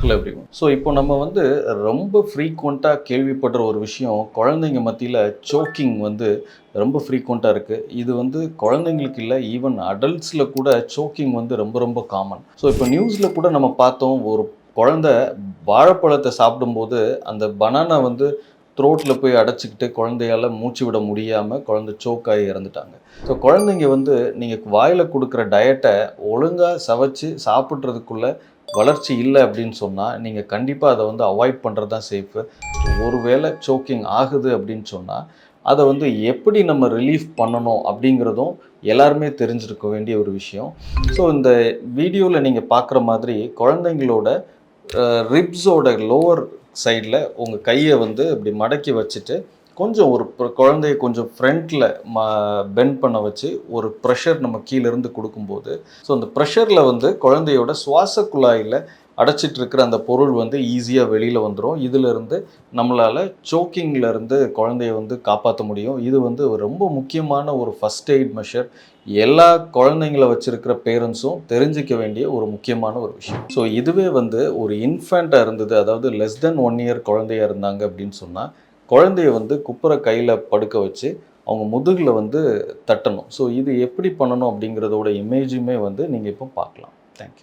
Hello everyone. So இப்போ நம்ம வந்து ரொம்ப ஃப்ரீக்வெண்ட்டாக கேள்விப்படுற ஒரு விஷயம், குழந்தைங்க மத்தியில் சோக்கிங் வந்து ரொம்ப ஃப்ரீக்வெண்ட்டாக இருக்குது. இது வந்து குழந்தைங்களுக்கு இல்லை, ஈவன் அடல்ட்ஸில் கூட சோக்கிங் வந்து ரொம்ப ரொம்ப காமன். ஸோ இப்போ நியூஸில் கூட நம்ம பார்த்தோம், ஒரு குழந்தை வாழைப்பழத்தை சாப்பிடும்போது அந்த பனானா வந்து த்ரோட்டில் போய் அடைச்சிக்கிட்டு குழந்தையால் மூச்சு விட முடியாமல் குழந்தை சோக் ஆகி இறந்துட்டாங்க. ஸோ குழந்தைங்க வந்து நீங்கள் வாயில் கொடுக்குற டயட்டை ஒழுங்காக சவைச்சு சாப்பிட்றதுக்குள்ள வளர்ச்சி இல்லை அப்படின்னு சொன்னால் நீங்கள் கண்டிப்பாக அதை வந்து அவாய்ட் பண்ணுறது தான் சேஃபு. ஒருவேளை சோக்கிங் ஆகுது அப்படின்னு சொன்னால் அதை வந்து எப்படி நம்ம ரிலீஃப் பண்ணணும் அப்படிங்கிறதும் எல்லாருமே தெரிஞ்சிருக்க வேண்டிய ஒரு விஷயம். ஸோ இந்த வீடியோவில் நீங்கள் பார்க்குற மாதிரி குழந்தைங்களோட ரிப்ஸோட லோவர் சைடில் உங்கள் கையை வந்து இப்படி மடக்கி வச்சுட்டு கொஞ்சம் ஒரு குழந்தைய கொஞ்சம் ஃப்ரண்ட்டில் பெண்ட் பண்ண வச்சு ஒரு ப்ரெஷர் நம்ம கீழேருந்து கொடுக்கும்போது, ஸோ அந்த ப்ரெஷரில் வந்து குழந்தையோட சுவாச குழாயில் அடைச்சிட்டு இருக்கிற அந்த பொருள் வந்து ஈஸியாக வெளியில் வந்துடும். இதிலிருந்து நம்மளால் சோக்கிங்லேருந்து குழந்தைய வந்து காப்பாற்ற முடியும். இது வந்து ரொம்ப முக்கியமான ஒரு ஃபஸ்ட் எய்ட் மெஷர். எல்லா குழந்தைங்கள வச்சுருக்கிற பேரண்ட்ஸும் தெரிஞ்சிக்க வேண்டிய ஒரு முக்கியமான ஒரு விஷயம். ஸோ இதுவே வந்து ஒரு இன்ஃபேண்ட்டாக இருந்தது, அதாவது லெஸ் தென் 1 இயர் குழந்தையாக இருந்தாங்க அப்படின்னு சொன்னால், குழந்தைய வந்து குப்புற கையில் படுக்க வச்சு அவங்க முதுகில் வந்து தட்டணும். ஸோ இது எப்படி பண்ணணும் அப்படிங்கிறதோட இமேஜுமே வந்து நீங்கள் இப்போ பார்க்கலாம். தேங்க்யூ.